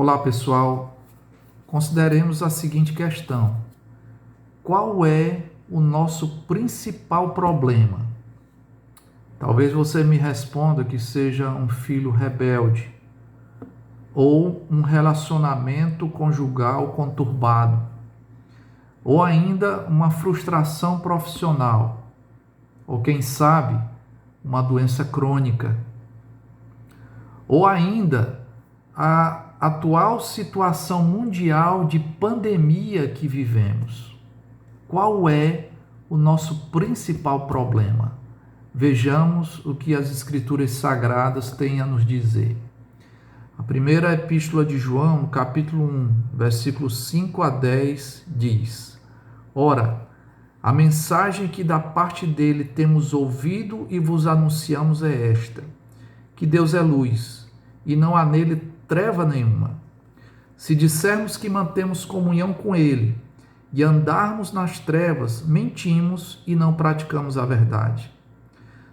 Olá, pessoal. Consideremos a seguinte questão: qual é o nosso principal problema? Talvez você me responda que seja um filho rebelde ou um relacionamento conjugal conturbado, ou ainda uma frustração profissional, ou quem sabe, uma doença crônica, ou ainda a atual situação mundial de pandemia que vivemos. Qual é o nosso principal problema? Vejamos o que as Escrituras Sagradas têm a nos dizer. A primeira epístola de João, no capítulo 1, versículos 5 a 10, diz: Ora, a mensagem que da parte dele temos ouvido e vos anunciamos é esta, que Deus é luz, e não há nele treva nenhuma. Se dissermos que mantemos comunhão com ele e andarmos nas trevas, mentimos e não praticamos a verdade.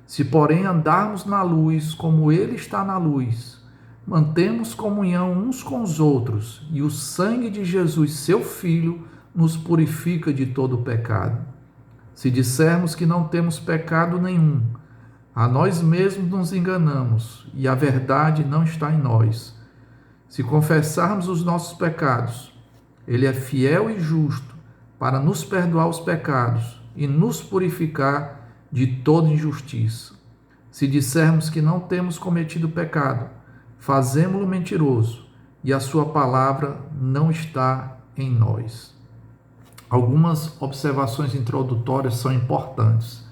Se, porém, andarmos na luz como ele está na luz, mantemos comunhão uns com os outros, e o sangue de Jesus, seu Filho, nos purifica de todo o pecado. Se dissermos que não temos pecado nenhum, a nós mesmos nos enganamos, e a verdade não está em nós. Se confessarmos os nossos pecados, ele é fiel e justo para nos perdoar os pecados e nos purificar de toda injustiça. Se dissermos que não temos cometido pecado, fazemo-lo mentiroso, e a sua palavra não está em nós. Algumas observações introdutórias são importantes.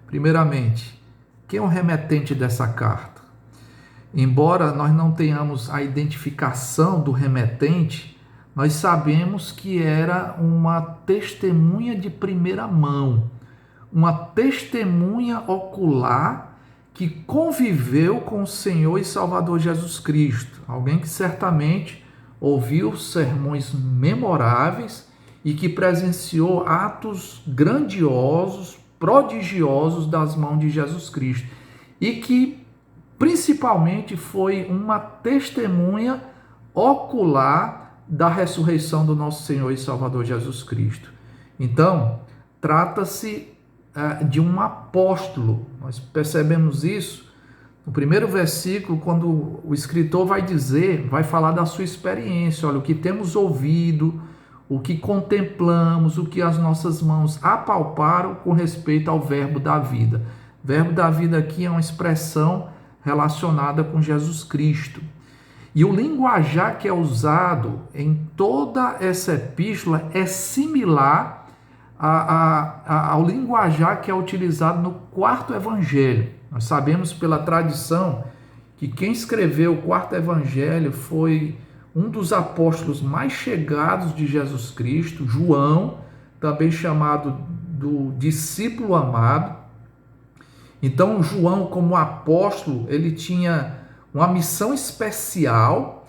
Primeiramente, quem é o remetente dessa carta? Embora nós não tenhamos a identificação do remetente, nós sabemos que era uma testemunha de primeira mão, uma testemunha ocular que conviveu com o Senhor e Salvador Jesus Cristo. Alguém que certamente ouviu sermões memoráveis e que presenciou atos grandiosos, prodigiosos das mãos de Jesus Cristo. E que principalmente foi uma testemunha ocular da ressurreição do nosso Senhor e Salvador Jesus Cristo. Então, trata-se de um apóstolo. Nós percebemos isso no primeiro versículo, quando o escritor vai falar da sua experiência. Olha, o que temos ouvido, o que contemplamos, o que as nossas mãos apalparam com respeito ao verbo da vida. Verbo da vida aqui é uma expressão relacionada com Jesus Cristo. E o linguajar que é usado em toda essa epístola é similar ao linguajar que é utilizado no quarto evangelho. Nós sabemos pela tradição que quem escreveu o quarto evangelho foi um dos apóstolos mais chegados de Jesus Cristo, João, também chamado do discípulo amado. Então, João, como apóstolo, ele tinha uma missão especial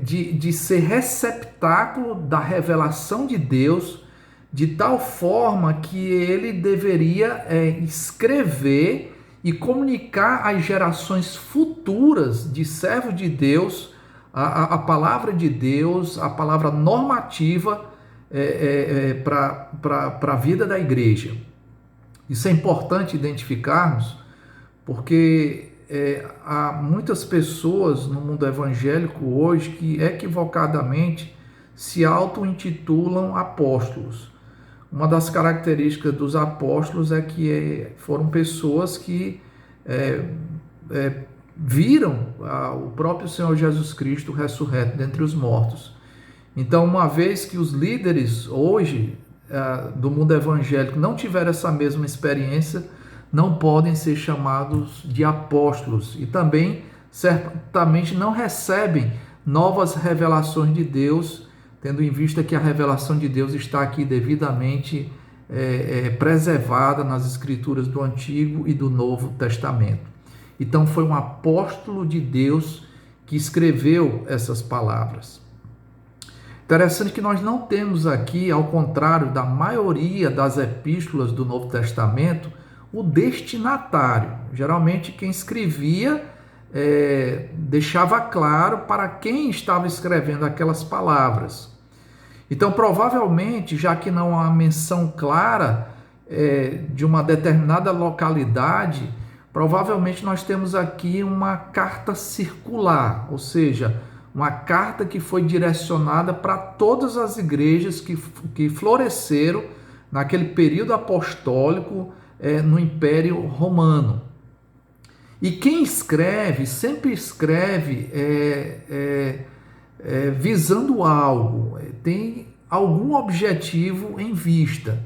de ser receptáculo da revelação de Deus, de tal forma que ele deveria escrever e comunicar às gerações futuras de servos de Deus a palavra de Deus, a palavra normativa para a vida da igreja. Isso é importante identificarmos, porque há muitas pessoas no mundo evangélico hoje que equivocadamente se auto-intitulam apóstolos. Uma das características dos apóstolos é que foram pessoas que viram o próprio Senhor Jesus Cristo ressurreto dentre os mortos. Então, uma vez que os líderes hoje do mundo evangélico não tiveram essa mesma experiência, não podem ser chamados de apóstolos e também certamente não recebem novas revelações de Deus, tendo em vista que a revelação de Deus está aqui devidamente preservada nas escrituras do Antigo e do Novo Testamento. Então foi um apóstolo de Deus que escreveu essas palavras. Interessante que nós não temos aqui, ao contrário da maioria das epístolas do Novo Testamento, o destinatário. Geralmente quem escrevia deixava claro para quem estava escrevendo aquelas palavras. Então, provavelmente, já que não há menção clara de uma determinada localidade, provavelmente nós temos aqui uma carta circular, ou seja, uma carta que foi direcionada para todas as igrejas que floresceram naquele período apostólico no Império Romano. E quem escreve, sempre escreve visando algo, tem algum objetivo em vista.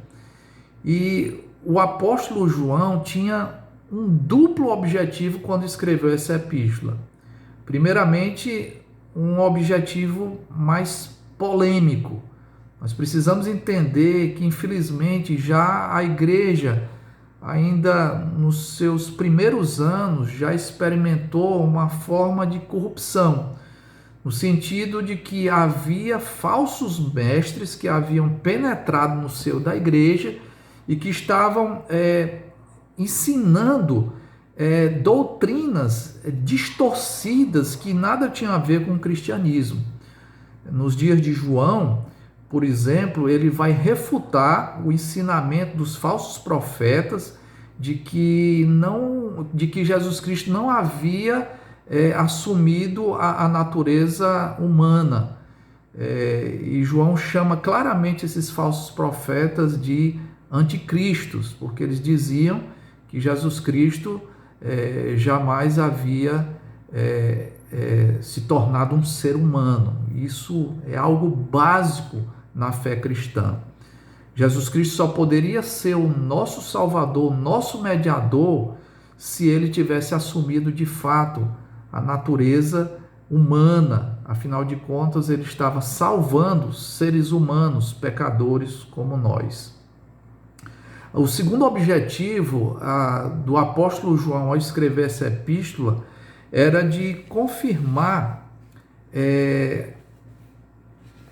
E o apóstolo João tinha um duplo objetivo quando escreveu essa epístola. Primeiramente, um objetivo mais polêmico. Nós precisamos entender que, infelizmente, já a igreja, ainda nos seus primeiros anos, já experimentou uma forma de corrupção, no sentido de que havia falsos mestres que haviam penetrado no seio da igreja e que estavam ensinando doutrinas distorcidas que nada tinham a ver com o cristianismo. Nos dias de João, por exemplo, ele vai refutar o ensinamento dos falsos profetas de que Jesus Cristo não havia assumido a natureza humana. E João chama claramente esses falsos profetas de anticristos, porque eles diziam que Jesus Cristo jamais havia se tornado um ser humano. Isso é algo básico na fé cristã. Jesus Cristo só poderia ser o nosso Salvador, nosso mediador, se ele tivesse assumido de fato a natureza humana. Afinal de contas, ele estava salvando seres humanos, pecadores como nós. O segundo objetivo do apóstolo João ao escrever essa epístola era de confirmar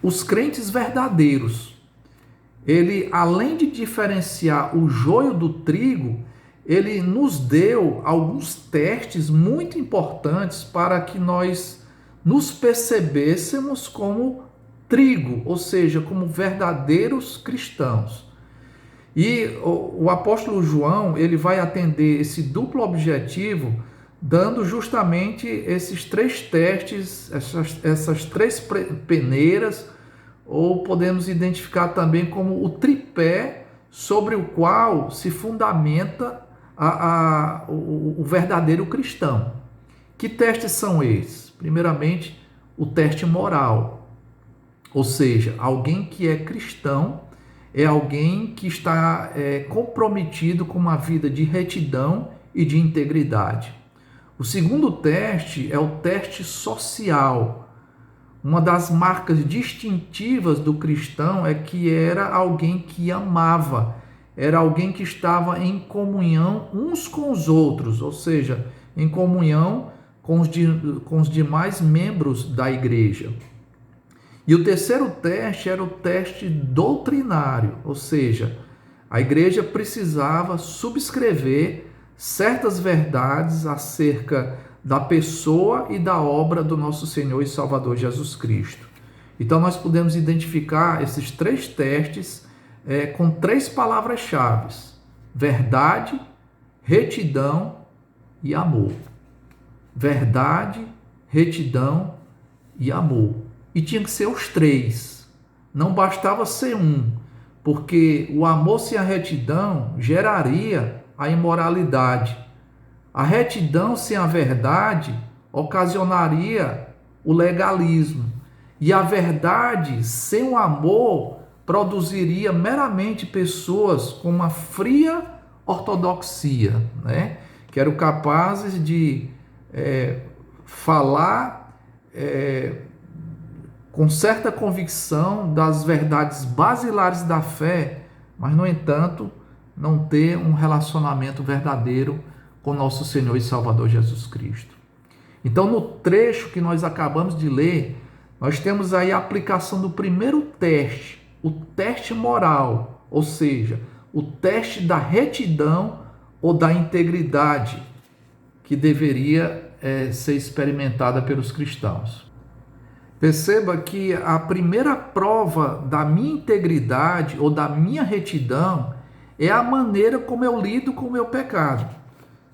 os crentes verdadeiros. Ele, além de diferenciar o joio do trigo, ele nos deu alguns testes muito importantes para que nós nos percebêssemos como trigo, ou seja, como verdadeiros cristãos. E o apóstolo João, ele vai atender esse duplo objetivo, dando justamente esses três testes, essas três peneiras, ou podemos identificar também como o tripé sobre o qual se fundamenta o verdadeiro cristão. Que testes são esses? Primeiramente, o teste moral, ou seja, alguém que é cristão é alguém que está comprometido com uma vida de retidão e de integridade. O segundo teste é o teste social. Uma das marcas distintivas do cristão é que era alguém que amava, era alguém que estava em comunhão uns com os outros, ou seja, em comunhão com os demais membros da igreja. E o terceiro teste era o teste doutrinário, ou seja, a igreja precisava subscrever certas verdades acerca da pessoa e da obra do nosso Senhor e Salvador Jesus Cristo. Então nós podemos identificar esses três testes com três palavras-chave: verdade, retidão e amor. Verdade, retidão e amor. E tinha que ser os três, não bastava ser um, porque o amor sem a retidão geraria a imoralidade. A retidão sem a verdade ocasionaria o legalismo. E a verdade sem o amor produziria meramente pessoas com uma fria ortodoxia, né? Que eram capazes de falar com certa convicção das verdades basilares da fé, mas, no entanto, não ter um relacionamento verdadeiro com nosso Senhor e Salvador Jesus Cristo. Então, no trecho que nós acabamos de ler, nós temos aí a aplicação do primeiro teste, o teste moral, ou seja, o teste da retidão ou da integridade que deveria ser experimentada pelos cristãos. Perceba que a primeira prova da minha integridade ou da minha retidão é a maneira como eu lido com o meu pecado.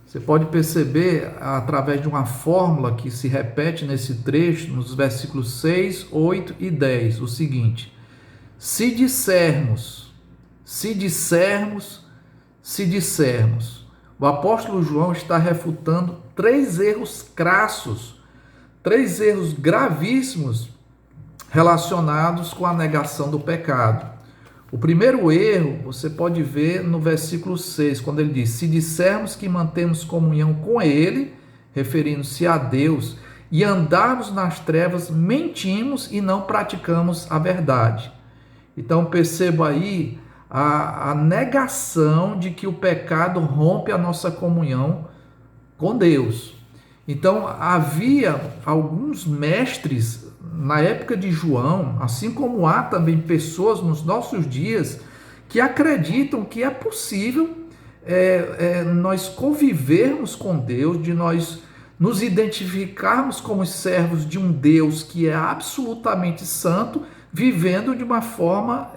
Você pode perceber através de uma fórmula que se repete nesse trecho, nos versículos 6, 8 e 10, o seguinte: se dissermos. O apóstolo João está refutando 3 erros crassos, 3 erros gravíssimos relacionados com a negação do pecado. O primeiro erro você pode ver no versículo 6, quando ele diz: se dissermos que mantemos comunhão com ele, referindo-se a Deus, e andarmos nas trevas, mentimos e não praticamos a verdade. Então perceba aí a negação de que o pecado rompe a nossa comunhão com Deus. Então havia alguns mestres na época de João, assim como há também pessoas nos nossos dias que acreditam que é possível nós convivermos com Deus, de nós nos identificarmos como servos de um Deus que é absolutamente santo, vivendo de uma forma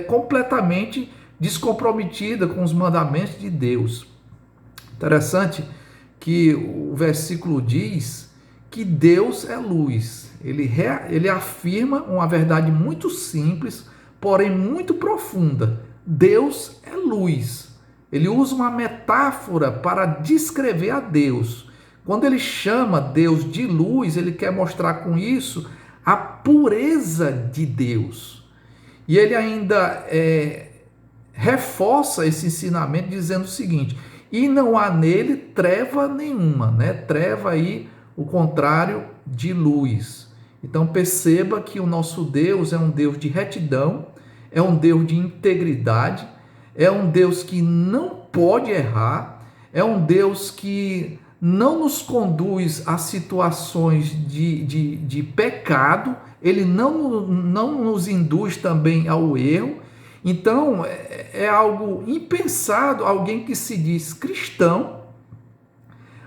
completamente descomprometida com os mandamentos de Deus. Interessante que o versículo diz que Deus é luz. Ele afirma uma verdade muito simples, porém muito profunda. Deus é luz. Ele usa uma metáfora para descrever a Deus. Quando ele chama Deus de luz, ele quer mostrar com isso a pureza de Deus. E ele ainda reforça esse ensinamento dizendo o seguinte: e não há nele treva nenhuma, né? Treva aí o contrário de luz. Então perceba que o nosso Deus é um Deus de retidão, é um Deus de integridade, é um Deus que não pode errar, é um Deus que não nos conduz a situações de pecado, ele não nos induz também ao erro. Então é algo impensado alguém que se diz cristão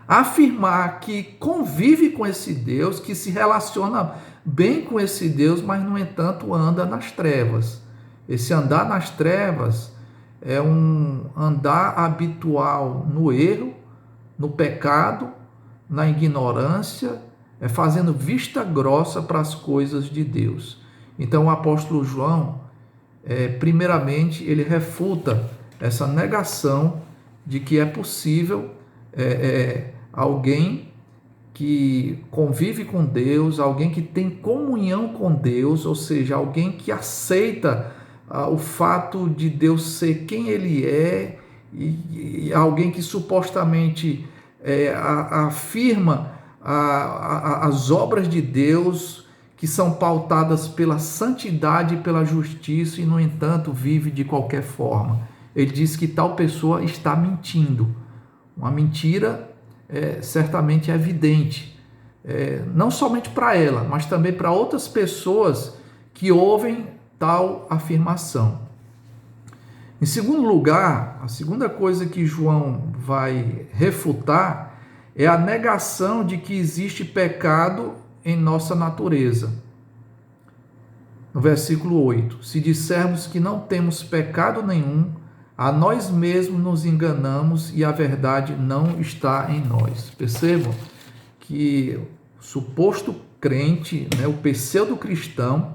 afirmar que convive com esse Deus, que se relaciona bem com esse Deus, mas no entanto anda nas trevas. Esse andar nas trevas é um andar habitual no erro, no pecado, na ignorância, fazendo vista grossa para as coisas de Deus. Então o apóstolo João, primeiramente, ele refuta essa negação de que é possível alguém que convive com Deus, alguém que tem comunhão com Deus, ou seja, alguém que aceita o fato de Deus ser quem ele é, e alguém que supostamente afirma as obras de Deus, que são pautadas pela santidade e pela justiça, e no entanto vive de qualquer forma. Ele diz que tal pessoa está mentindo. Uma mentira certamente evidente, não somente para ela, mas também para outras pessoas que ouvem tal afirmação. Em segundo lugar, a segunda coisa que João vai refutar é a negação de que existe pecado em nossa natureza. No versículo 8, se dissermos que não temos pecado nenhum, a nós mesmos nos enganamos e a verdade não está em nós. Percebam que o suposto crente, o pseudo-cristão,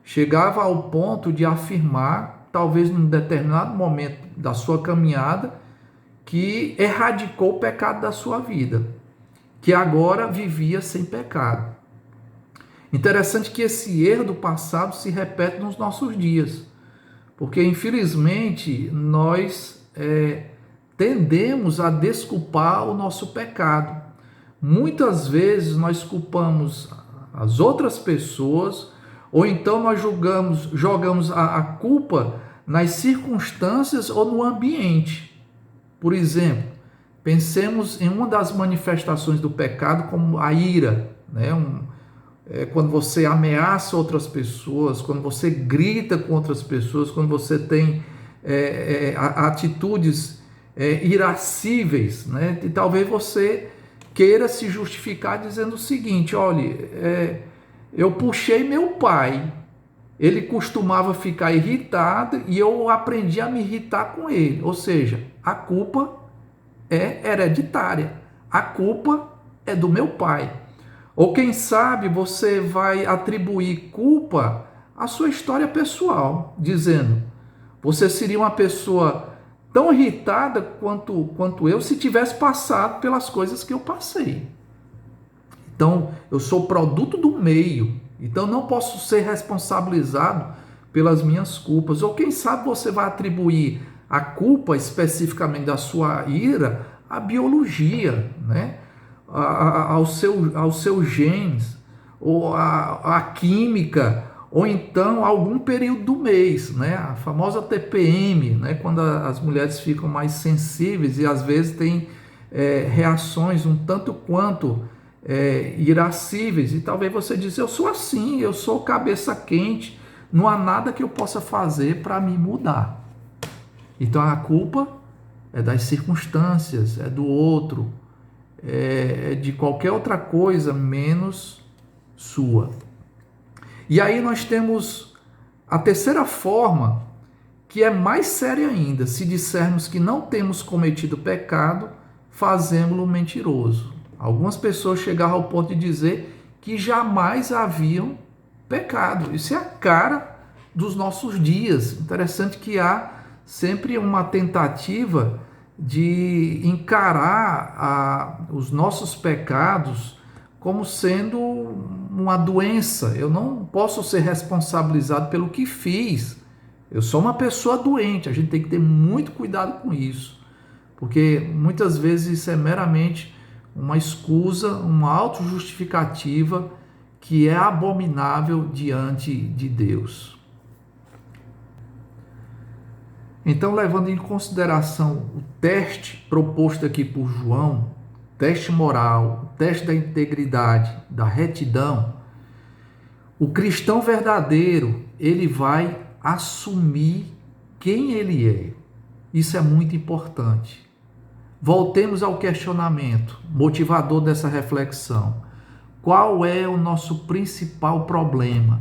chegava ao ponto de afirmar, talvez num determinado momento da sua caminhada, que erradicou o pecado da sua vida, que agora vivia sem pecado. Interessante que esse erro do passado se repete nos nossos dias, porque infelizmente nós tendemos a desculpar o nosso pecado. Muitas vezes nós culpamos as outras pessoas, ou então nós jogamos a culpa nas circunstâncias ou no ambiente. Por exemplo, pensemos em uma das manifestações do pecado como a ira, quando você ameaça outras pessoas, quando você grita com outras pessoas, quando você tem atitudes irascíveis, e talvez você queira se justificar dizendo o seguinte: olha, eu puxei meu pai, ele costumava ficar irritado e eu aprendi a me irritar com ele. Ou seja, a culpa é hereditária, a culpa é do meu pai. Ou quem sabe você vai atribuir culpa à sua história pessoal, dizendo: você seria uma pessoa tão irritada quanto eu se tivesse passado pelas coisas que eu passei. Então, eu sou produto do meio, então não posso ser responsabilizado pelas minhas culpas. Ou quem sabe você vai atribuir a culpa especificamente da sua ira à biologia, né? Aos seus genes, ou à química, ou então algum período do mês, né? A famosa TPM, né? Quando as mulheres ficam mais sensíveis e às vezes têm reações um tanto quanto irascíveis, e talvez você diz: eu sou assim, eu sou cabeça quente, não há nada que eu possa fazer para me mudar. Então a culpa é das circunstâncias, é do outro, é de qualquer outra coisa menos sua. E aí nós temos a terceira forma, que é mais séria ainda. Se dissermos que não temos cometido pecado, fazemos-lo mentiroso. Algumas pessoas chegaram ao ponto de dizer que jamais haviam pecado. Isso é a cara dos nossos dias. Interessante que há sempre uma tentativa de encarar os nossos pecados como sendo uma doença. Eu não posso ser responsabilizado pelo que fiz. Eu sou uma pessoa doente. A gente tem que ter muito cuidado com isso, porque muitas vezes isso é meramente uma escusa, uma autojustificativa que é abominável diante de Deus. Então, levando em consideração o teste proposto aqui por João, teste moral, o teste da integridade, da retidão, o cristão verdadeiro, ele vai assumir quem ele é. Isso é muito importante. Voltemos ao questionamento, motivador dessa reflexão. Qual é o nosso principal problema?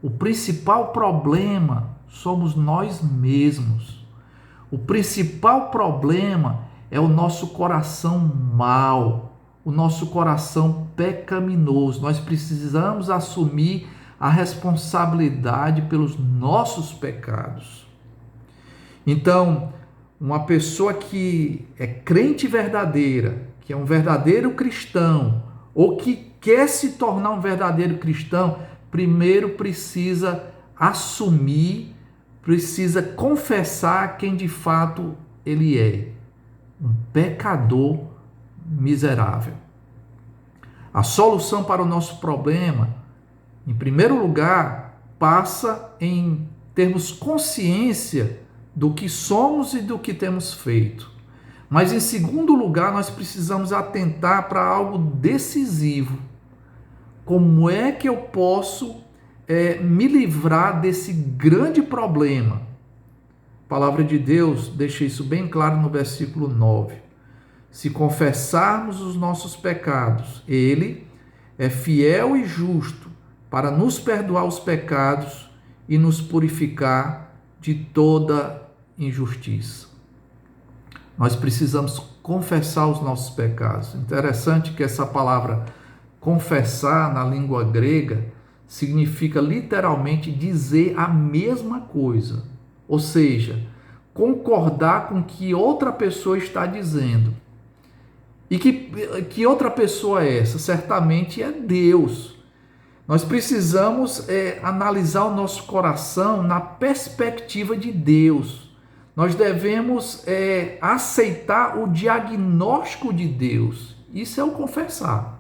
O principal problema somos nós mesmos. O principal problema é o nosso coração mau, o nosso coração pecaminoso. Nós precisamos assumir a responsabilidade pelos nossos pecados. Então, uma pessoa que é crente verdadeira, que é um verdadeiro cristão, ou que quer se tornar um verdadeiro cristão, primeiro precisa assumir, precisa confessar quem de fato ele é: um pecador miserável. A solução para o nosso problema, em primeiro lugar, passa em termos consciência do que somos e do que temos feito. Mas, em segundo lugar, nós precisamos atentar para algo decisivo. Como é que eu posso me livrar desse grande problema? A palavra de Deus deixa isso bem claro no versículo 9. Se confessarmos os nossos pecados, Ele é fiel e justo para nos perdoar os pecados e nos purificar de toda injustiça. Nós precisamos confessar os nossos pecados. Interessante que essa palavra confessar na língua grega significa literalmente dizer a mesma coisa, ou seja, concordar com o que outra pessoa está dizendo. E que outra pessoa é essa? Certamente é Deus. Nós precisamos analisar o nosso coração na perspectiva de Deus. Nós devemos aceitar o diagnóstico de Deus. Isso é o confessar.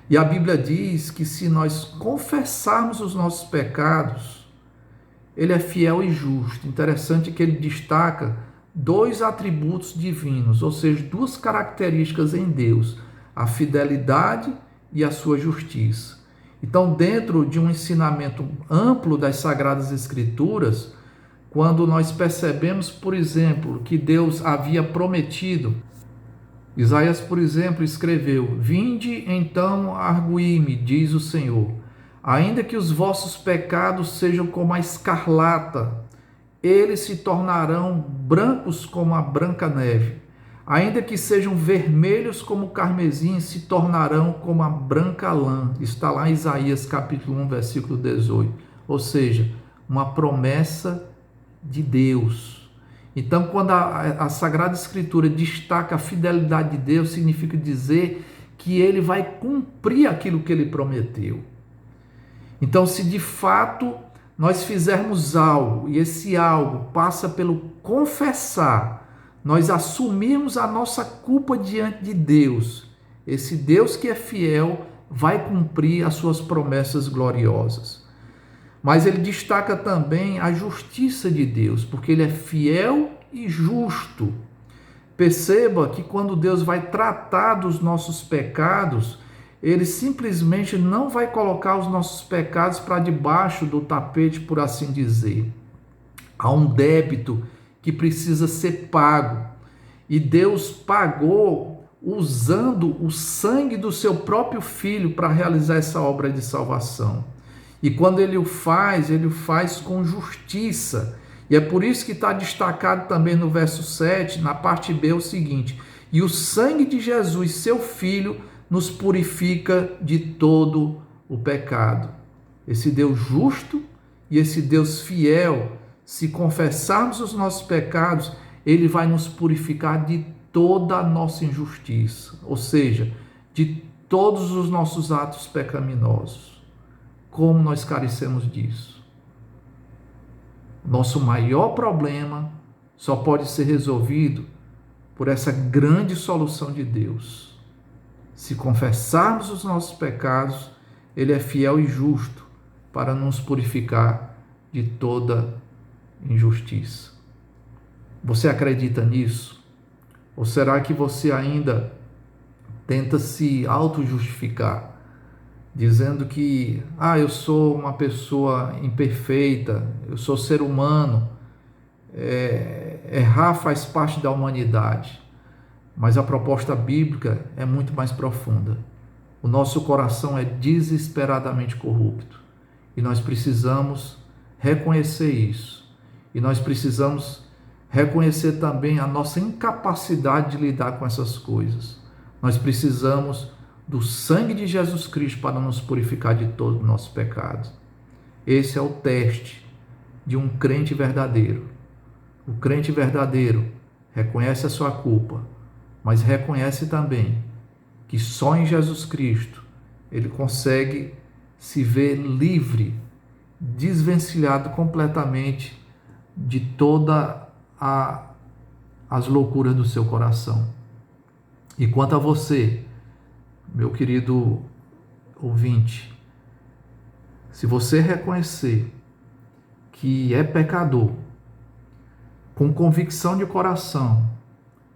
E a Bíblia diz que se nós confessarmos os nossos pecados, Ele é fiel e justo. Interessante que ele destaca dois atributos divinos, ou seja, duas características em Deus: a fidelidade e a sua justiça. Então, dentro de um ensinamento amplo das Sagradas Escrituras, quando nós percebemos, por exemplo, que Deus havia prometido Isaías, por exemplo, escreveu: Vinde então, arguí-me, diz o Senhor, ainda que os vossos pecados sejam como a escarlata, eles se tornarão brancos como a branca neve. Ainda que sejam vermelhos como o carmesim, se tornarão como a branca lã. Está lá em Isaías capítulo 1, versículo 18. Ou seja, uma promessa de Deus. Então, quando a Sagrada Escritura destaca a fidelidade de Deus, significa dizer que ele vai cumprir aquilo que ele prometeu. Então, se de fato nós fizermos algo e esse algo passa pelo confessar, nós assumirmos a nossa culpa diante de Deus, esse Deus que é fiel vai cumprir as suas promessas gloriosas. Mas ele destaca também a justiça de Deus, porque ele é fiel e justo. Perceba que quando Deus vai tratar dos nossos pecados, ele simplesmente não vai colocar os nossos pecados para debaixo do tapete, por assim dizer. Há um débito que precisa ser pago. E Deus pagou usando o sangue do seu próprio filho para realizar essa obra de salvação. E quando ele o faz com justiça. E é por isso que está destacado também no verso 7, na parte B, o seguinte: e o sangue de Jesus, seu filho, nos purifica de todo o pecado. Esse Deus justo e esse Deus fiel, se confessarmos os nossos pecados, ele vai nos purificar de toda a nossa injustiça, ou seja, de todos os nossos atos pecaminosos. Como nós carecemos disso? Nosso maior problema só pode ser resolvido por essa grande solução de Deus. Se confessarmos os nossos pecados, ele é fiel e justo para nos purificar de toda injustiça. Você acredita nisso? Ou será que você ainda tenta se auto-justificar, dizendo que eu sou uma pessoa imperfeita, eu sou ser humano, errar faz parte da humanidade. Mas a proposta bíblica é muito mais profunda. O nosso coração é desesperadamente corrupto e nós precisamos reconhecer isso. E nós precisamos reconhecer também a nossa incapacidade de lidar com essas coisas. Nós precisamos do sangue de Jesus Cristo para nos purificar de todos os nossos pecados. Esse é o teste de um crente verdadeiro. O crente verdadeiro reconhece a sua culpa, mas reconhece também que só em Jesus Cristo ele consegue se ver livre, desvencilhado completamente de toda as loucuras do seu coração. E quanto a você, meu querido ouvinte, se você reconhecer que é pecador, com convicção de coração,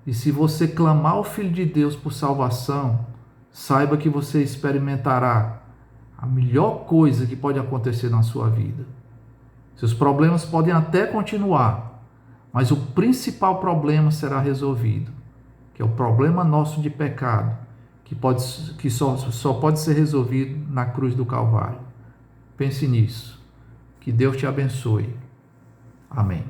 e se você clamar ao Filho de Deus por salvação, saiba que você experimentará a melhor coisa que pode acontecer na sua vida. Seus problemas podem até continuar, mas o principal problema será resolvido, que é o problema nosso de pecado, que só pode ser resolvido na cruz do Calvário. Pense nisso. Que Deus te abençoe. Amém.